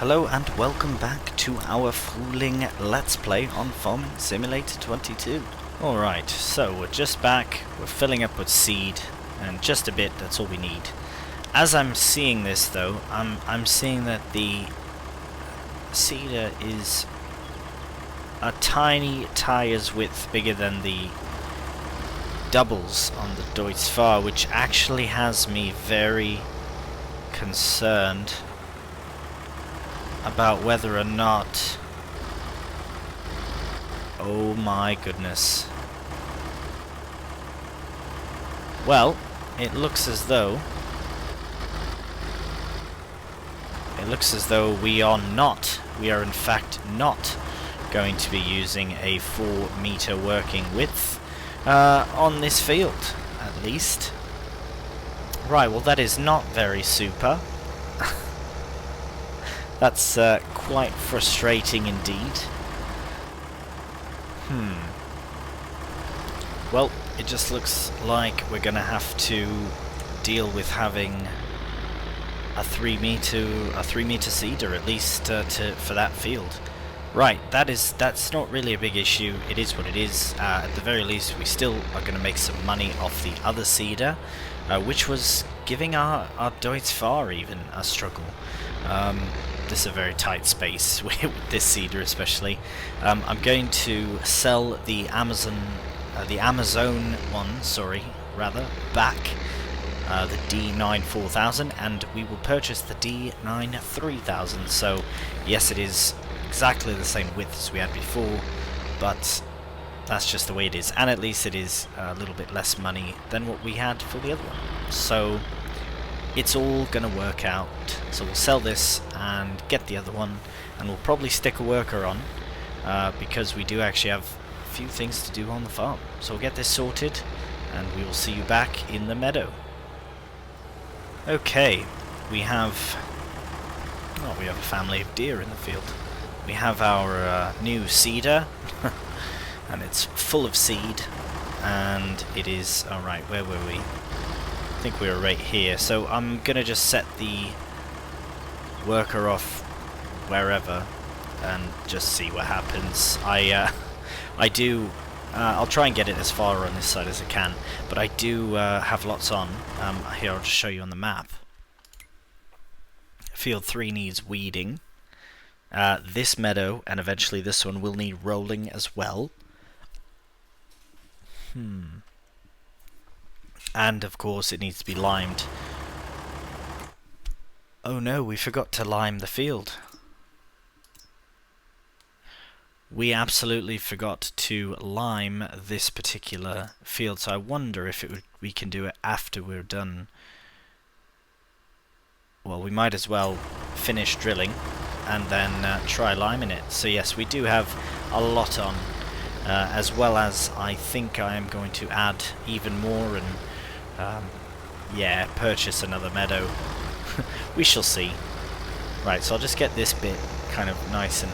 Hello and welcome back to our Frühling Let's Play on Farming Simulator 22. Alright, so we're just back, we're filling up with seed, and just a bit, that's all we need. As I'm seeing this though, I'm seeing that the seeder is a tiny tire's width bigger than the doubles on the Deutz Fahr, which actually has me very concerned about whether or not... Oh my goodness. Well, it looks as though we are in fact not going to be using a 4-meter working width on this field, at least. Right, well that is not very super. That's quite frustrating indeed. Well, it just looks like we're gonna have to deal with having a 3-meter seeder at least for that field. Right, that's not really a big issue. It is what it is. At the very least, we still are going to make some money off the other seeder, which was giving our Deutz Fahr even a struggle. This is a very tight space with this seeder especially. I'm going to sell the Amazon one, back, the D9 4000, and we will purchase the D9 3000. So yes, it is exactly the same width as we had before, but that's just the way it is, and at least it is a little bit less money than what we had for the other one. So it's all gonna work out. So we'll sell this and get the other one, and we'll probably stick a worker on because we do actually have a few things to do on the farm. So we'll get this sorted and we will see you back in the meadow. Okay, we have a family of deer in the field. We have our new seeder and it's full of seed, and it is... alright, where were we? I think we were right here, so I'm gonna just set the worker off wherever and just see what happens. I'll try and get it as far on this side as I can, but I do have lots on. Here, I'll just show you on the map. Field 3 needs weeding. This meadow, and eventually this one, will need rolling as well. And of course it needs to be limed. Oh no, we forgot to lime the field. We absolutely forgot to lime this particular field, so I wonder if we can do it after we're done. Well, we might as well finish drilling and then try liming it. So yes, we do have a lot on, as well as I think I am going to add even more and yeah, purchase another meadow. We shall see. Right, so I'll just get this bit kind of nice and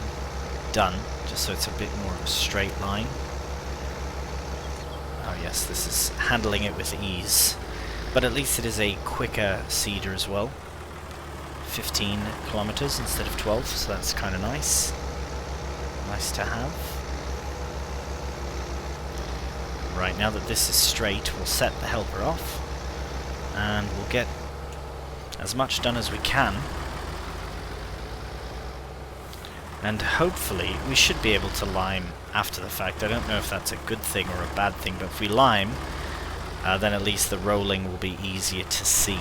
done, just so it's a bit more of a straight line. Oh yes, this is handling it with ease, but at least it is a quicker seeder as well. 15 kilometers instead of 12, so that's kind of nice. Nice to have. Right, now that this is straight, we'll set the helper off and we'll get as much done as we can, and hopefully we should be able to lime after the fact. I don't know if that's a good thing or a bad thing, but if we lime, then at least the rolling will be easier to see.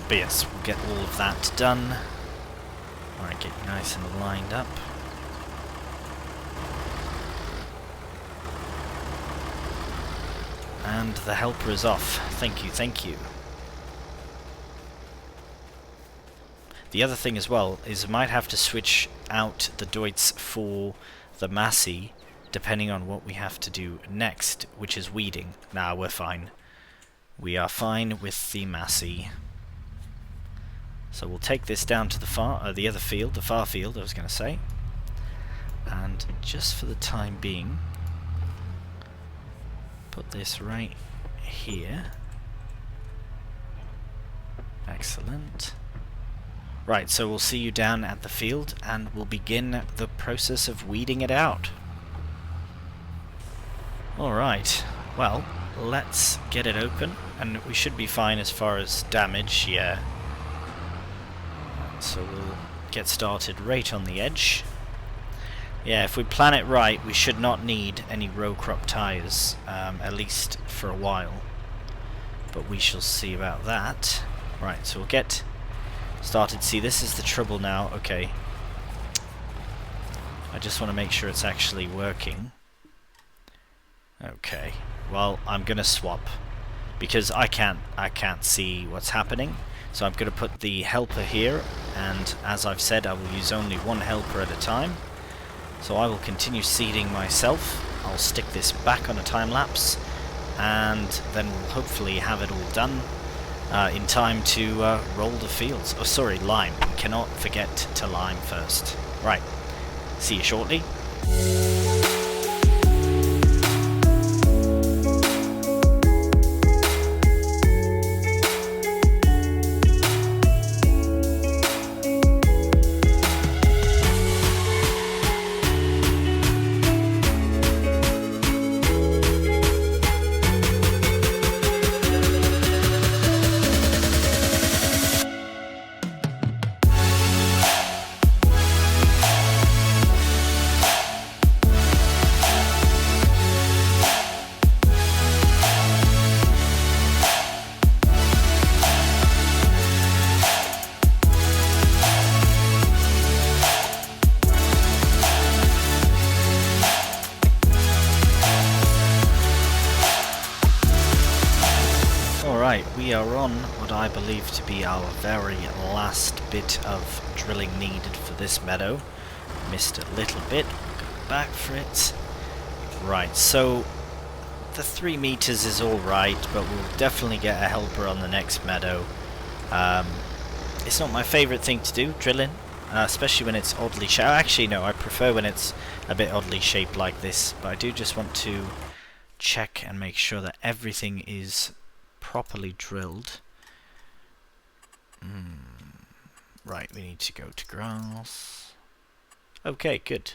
But yes, we'll get all of that done. Alright, get you nice and lined up. And the helper is off. Thank you, thank you. The other thing as well is I might have to switch out the Deutz for the Massey, depending on what we have to do next, which is weeding. Nah, we're fine. We are fine with the Massey. So we'll take this down to the other field, the far field, I was going to say. And just for the time being, put this right here. Excellent. Right, so we'll see you down at the field, and we'll begin the process of weeding it out. Alright, well, let's get it open, and we should be fine as far as damage, yeah. So we'll get started right on the edge. Yeah, if we plan it right, we should not need any row crop tyres, at least for a while. But we shall see about that. Right, so we'll get started. See, this is the trouble now. Okay. I just want to make sure it's actually working. Okay. Well, I'm gonna swap because I can't see what's happening. So I'm gonna put the helper here, and as I've said, I will use only one helper at a time. So I will continue seeding myself. I'll stick this back on a time lapse, and then we'll hopefully have it all done in time to roll the fields. Oh, sorry, lime. We cannot forget to lime first. Right. See you shortly. We are on what I believe to be our very last bit of drilling needed for this meadow. Missed a little bit, we'll go back for it. Right, so the 3 meters is alright, but we'll definitely get a helper on the next meadow. It's not my favourite thing to do, drilling, especially when it's oddly shaped. Actually no, I prefer when it's a bit oddly shaped like this, but I do just want to check and make sure that everything is properly drilled. Right, we need to go to grass. Okay, good.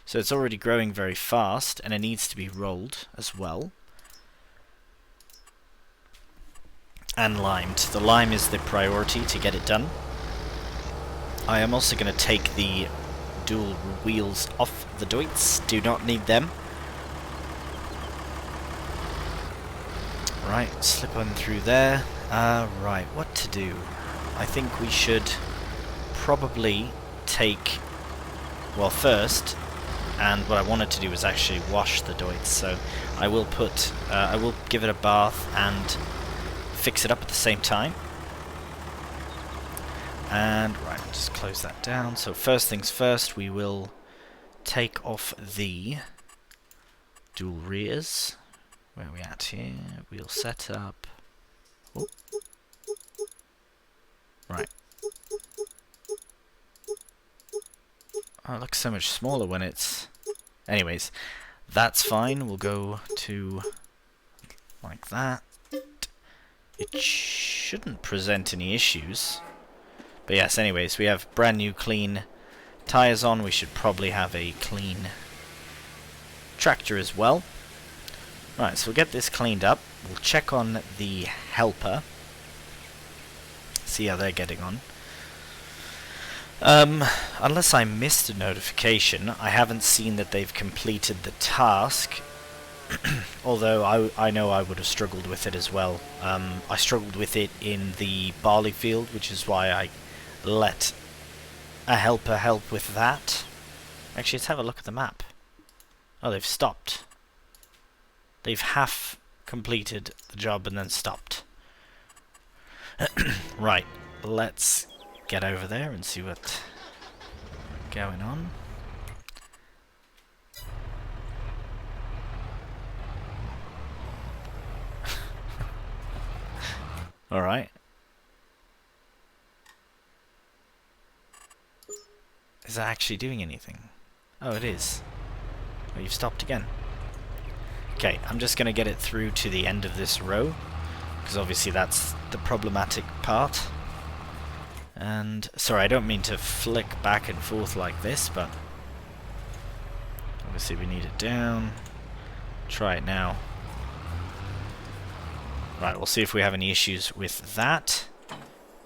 So it's already growing very fast, and it needs to be rolled as well. And limed. The lime is the priority to get it done. I am also going to take the dual wheels off the doits. Do not need them. Right, slip on through there. Right, what to do? I think we should probably take, well, first, and what I wanted to do was actually wash the doits, so I will give it a bath and fix it up at the same time. And right, just close that down. So first things first, we will take off the dual rears. Where are we at here? Wheel setup. Oh. Right. Oh, it looks so much smaller when it's... Anyways, that's fine. We'll go to like that. It shouldn't present any issues. But yes, anyways, we have brand new clean tyres on. We should probably have a clean tractor as well. Right, so we'll get this cleaned up. We'll check on the helper. See how they're getting on. Unless I missed a notification, I haven't seen that they've completed the task. Although I know I would have struggled with it as well. I struggled with it in the barley field, which is why I let a helper help with that. Actually, let's have a look at the map. Oh, they've stopped. They've half completed the job and then stopped. Right, let's get over there and see what's going on. Alright. Is that actually doing anything? Oh, it is. Oh, you've stopped again. Okay, I'm just going to get it through to the end of this row, because obviously that's the problematic part. And sorry, I don't mean to flick back and forth like this, but obviously we need it down. Try it now. Right, we'll see if we have any issues with that.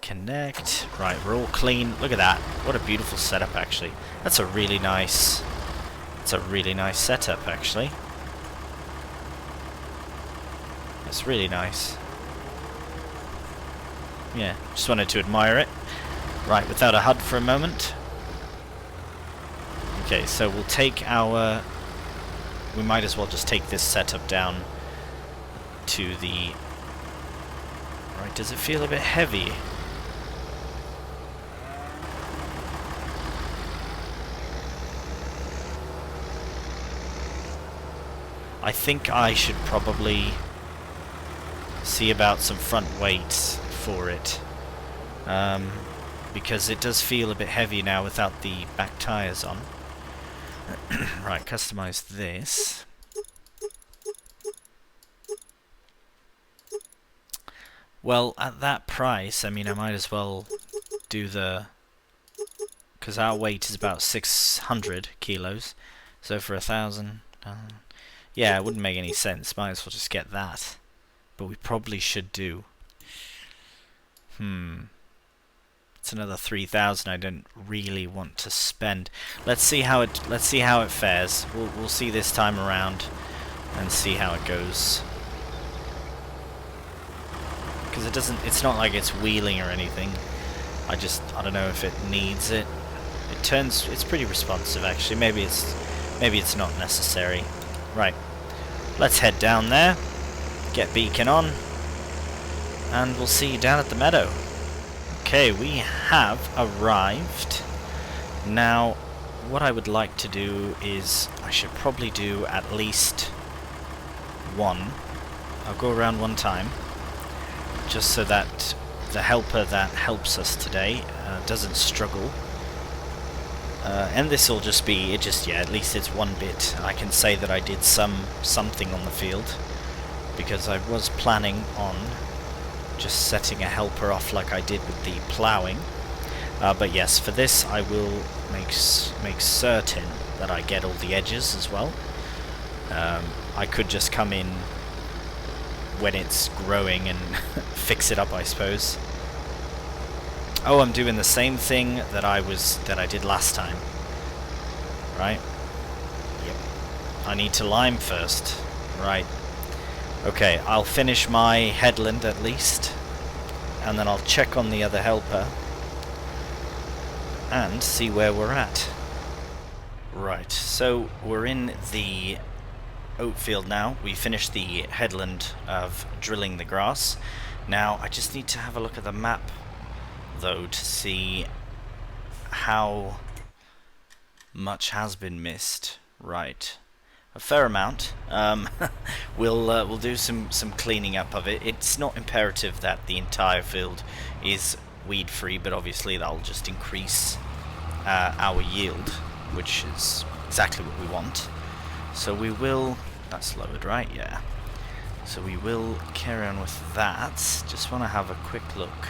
Connect. Right, we're all clean. Look at that. What a beautiful setup, actually. That's a really nice... It's a really nice setup, actually. It's really nice. Yeah, just wanted to admire it. Right, without a HUD for a moment. Okay, so we'll take our... We might as well just take this setup down to the... Right, does it feel a bit heavy? I think I should probably see about some front weights for it. Because it does feel a bit heavy now without the back tyres on. Right, customize this. Well, at that price, I mean, I might as well do the... Because our weight is about 600 kilos. So for 1,000... yeah, it wouldn't make any sense. Might as well just get that. But we probably should do... It's another 3,000 I don't really want to spend. Let's see how it fares. We'll see this time around and see how it goes. Because it's not like it's wheeling or anything. I don't know if it needs it. It's pretty responsive actually. Maybe it's not necessary. Right. Let's head down there. Get beacon on. And we'll see you down at the meadow. Okay, we have arrived. Now, what I would like to do is, I should probably do at least one. I'll go around one time, just so that the helper that helps us today doesn't struggle. And this will just be, at least it's one bit. I can say that I did something on the field, because I was planning on just setting a helper off like I did with the ploughing. But yes, for this I will make certain that I get all the edges as well. I could just come in when it's growing and fix it up, I suppose. Oh, I'm doing the same thing that I did last time. Right? Yep. I need to lime first. Right. Okay, I'll finish my headland at least, and then I'll check on the other helper and see where we're at. Right, so we're in the oat field now. We finished the headland of drilling the grass. Now I just need to have a look at the map though to see how much has been missed. Right. A fair amount. We'll do some cleaning up of it. It's not imperative that the entire field is weed free, but obviously that'll just increase our yield, which is exactly what we want. So we will... That's lowered, right? Yeah. So we will carry on with that. Just want to have a quick look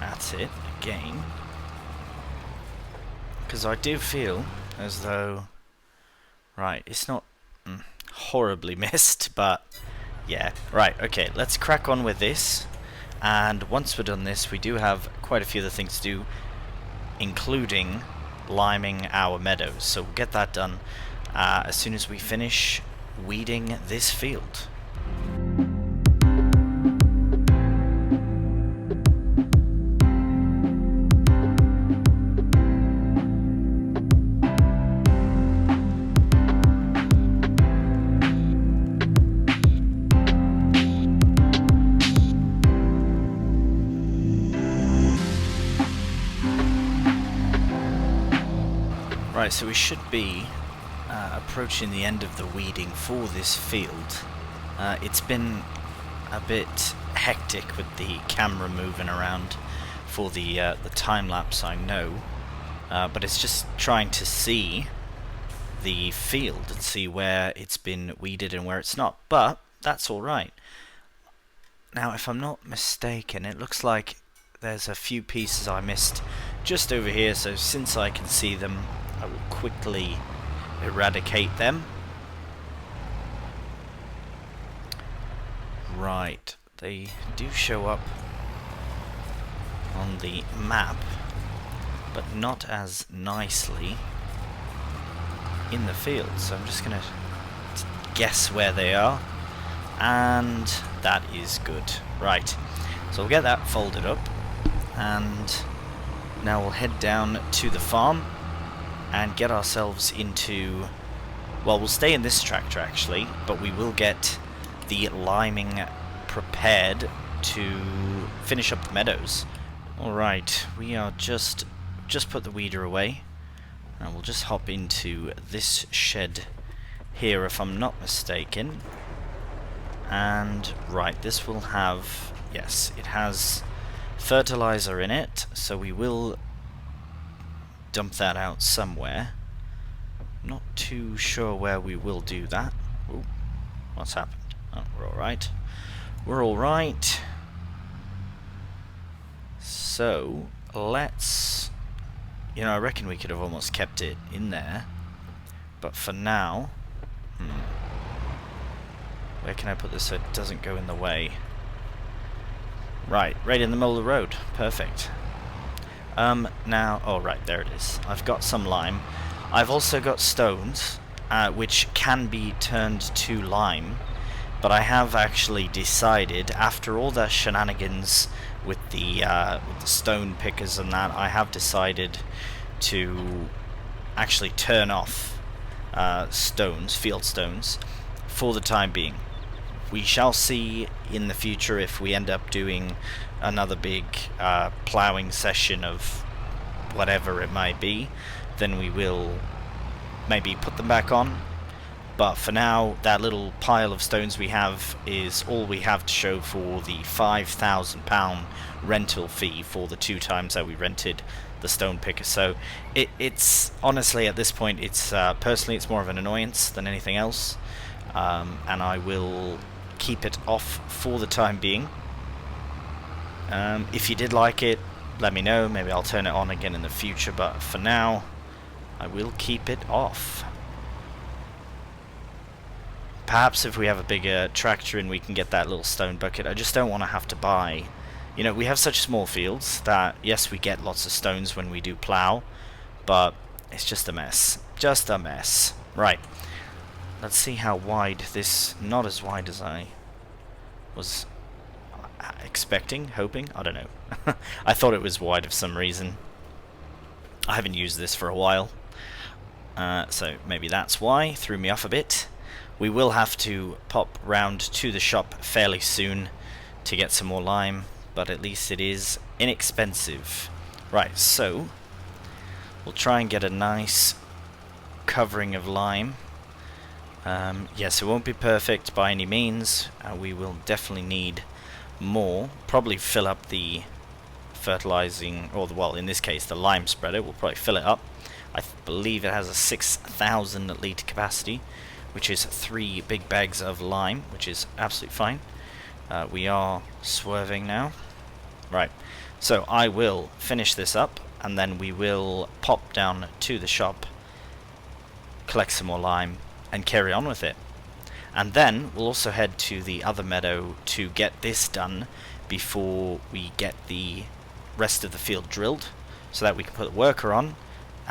at it again, because I do feel as though... Right, it's not horribly missed, but yeah. Right, okay, let's crack on with this. And once we're done this, we do have quite a few other things to do, including liming our meadows. So we'll get that done as soon as we finish weeding this field. Right, so we should be approaching the end of the weeding for this field. It's been a bit hectic with the camera moving around for the time lapse, I know, but it's just trying to see the field and see where it's been weeded and where it's not. But that's all right. Now, if I'm not mistaken, it looks like there's a few pieces I missed just over here, so since I can see them, I will quickly eradicate them. Right, they do show up on the map, but not as nicely in the field, so I'm just gonna guess where they are, and that is good. Right, so we'll get that folded up, and now we'll head down to the farm and get ourselves into, well, we'll stay in this tractor actually, but we will get the liming prepared to finish up the meadows. Alright, we are just put the weeder away, and we'll just hop into this shed here if I'm not mistaken. And right, this will have, yes, it has fertilizer in it, so we will dump that out somewhere. Not too sure where we will do that. Ooh, what's happened? Oh, we're alright. We're alright. So, let's... You know, I reckon we could have almost kept it in there. But for now... Where can I put this so it doesn't go in the way? Right in the middle of the road. Perfect. Now... Oh, right, there it is. I've got some lime. I've also got stones, which can be turned to lime. But I have actually decided, after all the shenanigans with the stone pickers and that, I have decided to actually turn off stones, field stones, for the time being. We shall see in the future if we end up doing another big ploughing session of whatever it might be, then we will maybe put them back on. But for now, that little pile of stones we have is all we have to show for the £5,000 rental fee for the 2 times that we rented the stone picker. So it's honestly, at this point, it's personally it's more of an annoyance than anything else, and I will keep it off for the time being. If you did like it, let me know. Maybe I'll turn it on again in the future, but for now, I will keep it off. Perhaps if we have a bigger tractor and we can get that little stone bucket. I just don't want to have to buy... You know, we have such small fields that, yes, we get lots of stones when we do plow, but it's just a mess. Just a mess. Right. Let's see how wide this... Not as wide as I was expecting, hoping. I don't know. I thought it was wide for some reason. I haven't used this for a while. So maybe that's why. Threw me off a bit. We will have to pop round to the shop fairly soon to get some more lime, but at least it is inexpensive. Right, so we'll try and get a nice covering of lime. Yes, it won't be perfect by any means. We will definitely need more. Probably fill up the fertilizing, or well, in this case, the lime spreader. We'll probably fill it up. I believe it has a 6,000 litre capacity, which is 3 big bags of lime, which is absolutely fine. We are swerving now. Right, so I will finish this up, and then we will pop down to the shop, collect some more lime, and carry on with it. And then we'll also head to the other meadow to get this done before we get the rest of the field drilled, so that we can put the worker on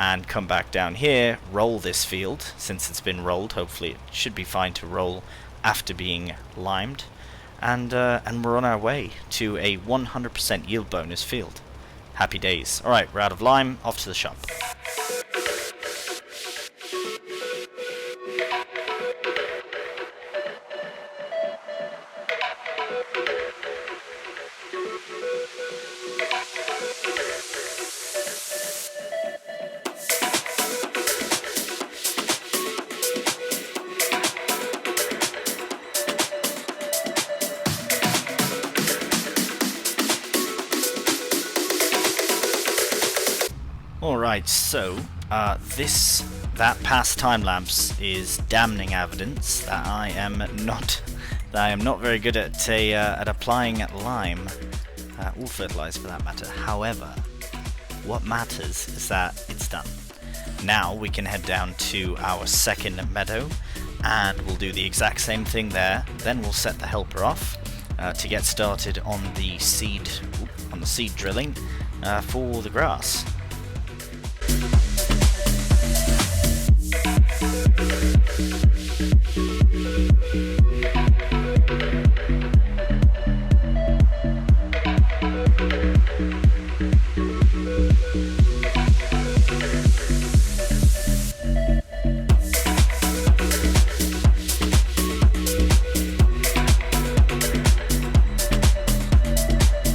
and come back down here, roll this field. Since it's been rolled, hopefully it should be fine to roll after being limed, and we're on our way to a 100% yield bonus field. Happy days. Alright, we're out of lime, off to the shop. Alright, so that past time lapse is damning evidence that I am not very good at applying lime. all fertilizer for that matter. However, what matters is that it's done. Now we can head down to our second meadow and we'll do the exact same thing there. Then we'll set the helper off to get started on the seed drilling for the grass.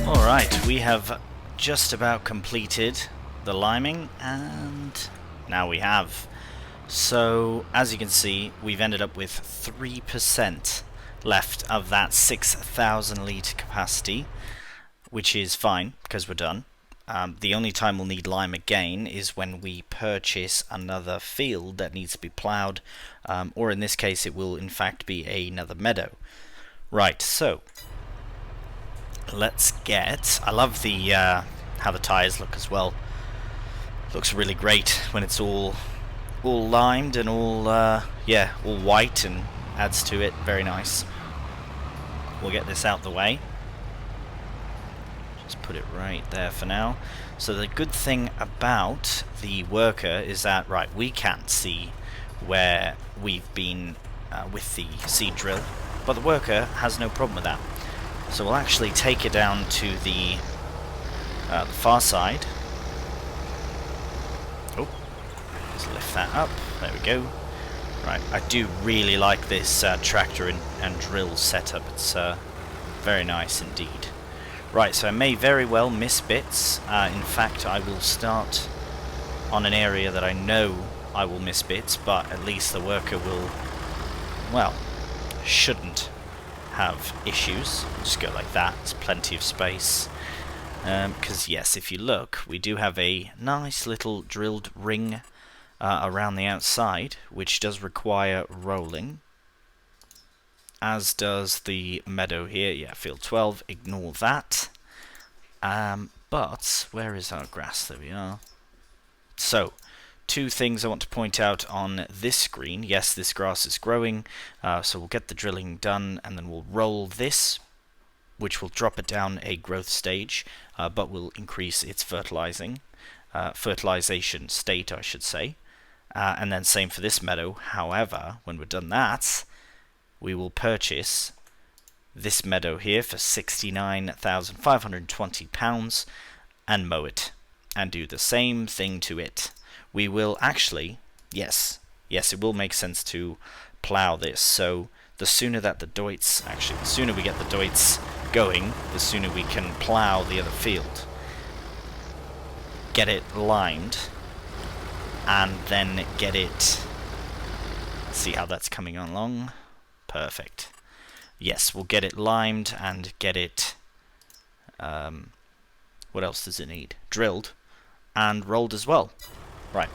Alright, we have just about completed the liming, and now we have. So, as you can see, we've ended up with 3% left of that 6,000 litre capacity, which is fine, because we're done. The only time we'll need lime again is when we purchase another field that needs to be ploughed, or in this case it will in fact be another meadow. Right, so let's get... I love the how the tyres look as well. Looks really great when it's all limed and all white and adds to it. Very nice. We'll get this out the way. Just put it right there for now. So the good thing about the worker is that, right, we can't see where we've been with the seed drill, but the worker has no problem with that. So we'll actually take it down to the far side. Oh, just lift that up. There we go. Right, I do really like this tractor and drill setup. It's very nice indeed. Right, so I may very well miss bits. In fact, I will start on an area that I know I will miss bits, but at least the worker will, well, shouldn't have issues. Just go like that. There's plenty of space. Because yes, if you look, we do have a nice little drilled ring around the outside, which does require rolling, as does the meadow here. Yeah, field 12, ignore that. But where is our grass? There we are. So, two things I want to point out on this screen. Yes, this grass is growing, so we'll get the drilling done and then we'll roll this, which will drop it down a growth stage, but will increase its fertilization state, I should say. And then same for this meadow. However, when we're done that, we will purchase this meadow here for £69,520 and mow it and do the same thing to it. We will actually, yes, it will make sense to plough this. So the sooner that the doits, actually the sooner we get the doits going, the sooner we can plough the other field, get it limed, and then get it, see how that's coming along. Perfect. Yes, we'll get it limed and get it, what else does it need? Drilled and rolled as well. Right,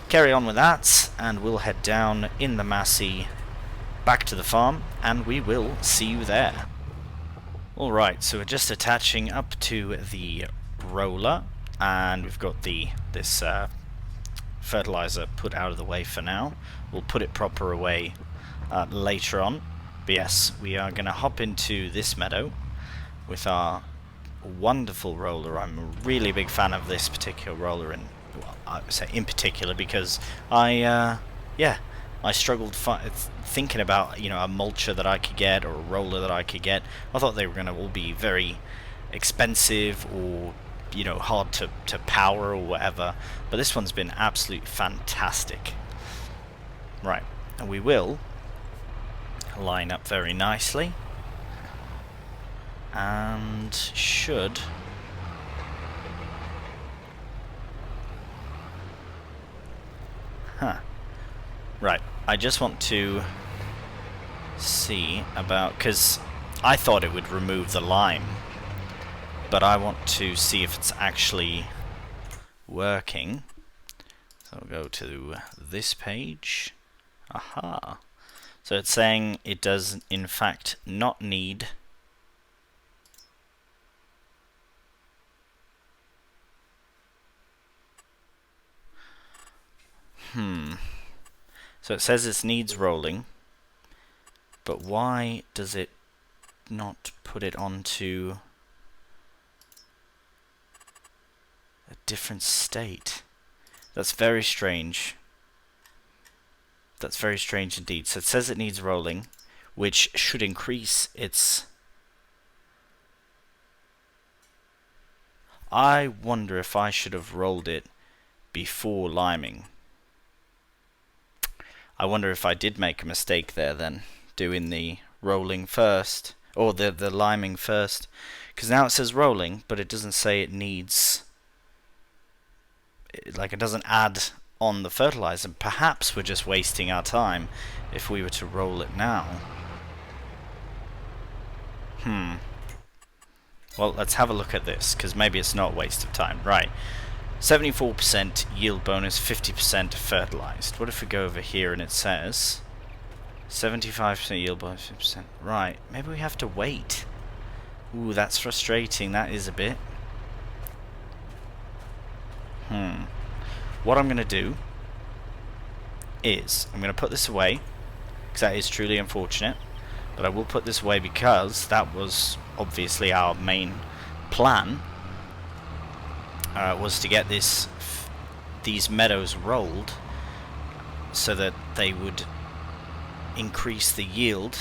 carry on with that, and we'll head down in the Massey back to the farm, and we will see you there. Alright, so we're just attaching up to the roller, and we've got this fertilizer put out of the way for now. We'll put it proper away later on. But yes, we are going to hop into this meadow with our wonderful roller. I'm a really big fan of this particular roller, and well, I would say in particular because I struggled thinking about, you know, a mulcher that I could get or a roller that I could get. I thought they were going to all be very expensive or, you know, hard to power or whatever, but this one's been absolutely fantastic. Right, and we will line up very nicely and should right, I just want to see about, because I thought it would remove the lime, but I want to see if it's actually working. So I'll go to this page. Aha. So it's saying it does in fact not need So it says it needs rolling, but why does it not put it onto a different state? That's very strange. That's very strange indeed. So it says it needs rolling, which should increase its... I wonder if I should have rolled it before liming. I wonder if I did make a mistake there then, doing the rolling first, or the liming first. Because now it says rolling, but it doesn't say it needs... like, it doesn't add on the fertilizer. Perhaps we're just wasting our time if we were to roll it now. Well, let's have a look at this, because maybe it's not a waste of time. Right, 74% yield bonus, 50% fertilized. What if we go over here and it says 75% yield bonus, 50%? Right, maybe we have to wait. Ooh, that's frustrating, that is a bit. What I'm going to do is, I'm going to put this away, because that is truly unfortunate, but I will put this away because that was obviously our main plan, was to get these meadows rolled so that they would increase the yield,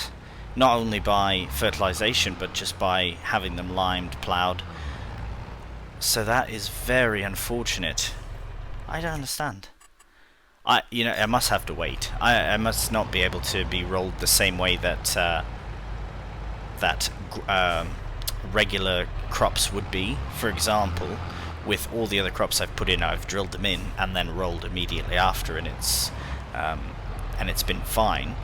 not only by fertilization, but just by having them limed, ploughed. So that is very unfortunate. I don't understand. I must have to wait. I must not be able to be rolled the same way that regular crops would be. For example, with all the other crops I've put in, I've drilled them in and then rolled immediately after, and it's been fine.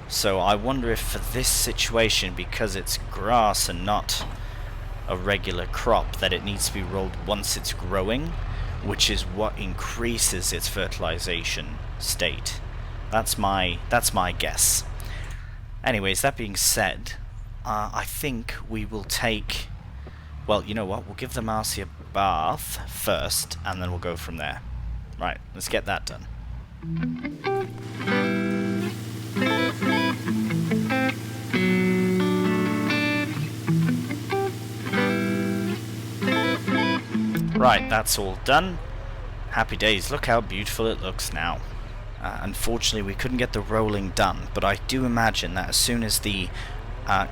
So I wonder if for this situation, because it's grass and not a regular crop, that it needs to be rolled once it's growing, which is what increases its fertilization state. That's my guess. Anyways, that being said, I think we will take... well, you know what? We'll give the Marcy a bath first, and then we'll go from there. Right, let's get that done. Right, that's all done. Happy days. Look how beautiful it looks now. Unfortunately, we couldn't get the rolling done, but I do imagine that as soon as the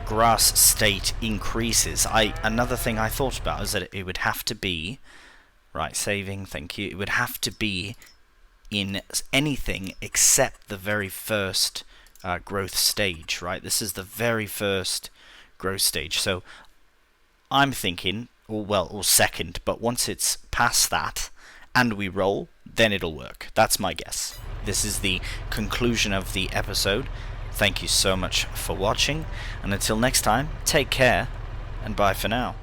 grass state increases, another thing I thought about is that it would have to be... right, saving, thank you. It would have to be in anything except the very first growth stage, right? This is the very first growth stage. So I'm thinking... or second, but once it's past that and we roll, then it'll work. That's my guess. This is the conclusion of the episode. Thank you so much for watching, and until next time, take care, and bye for now.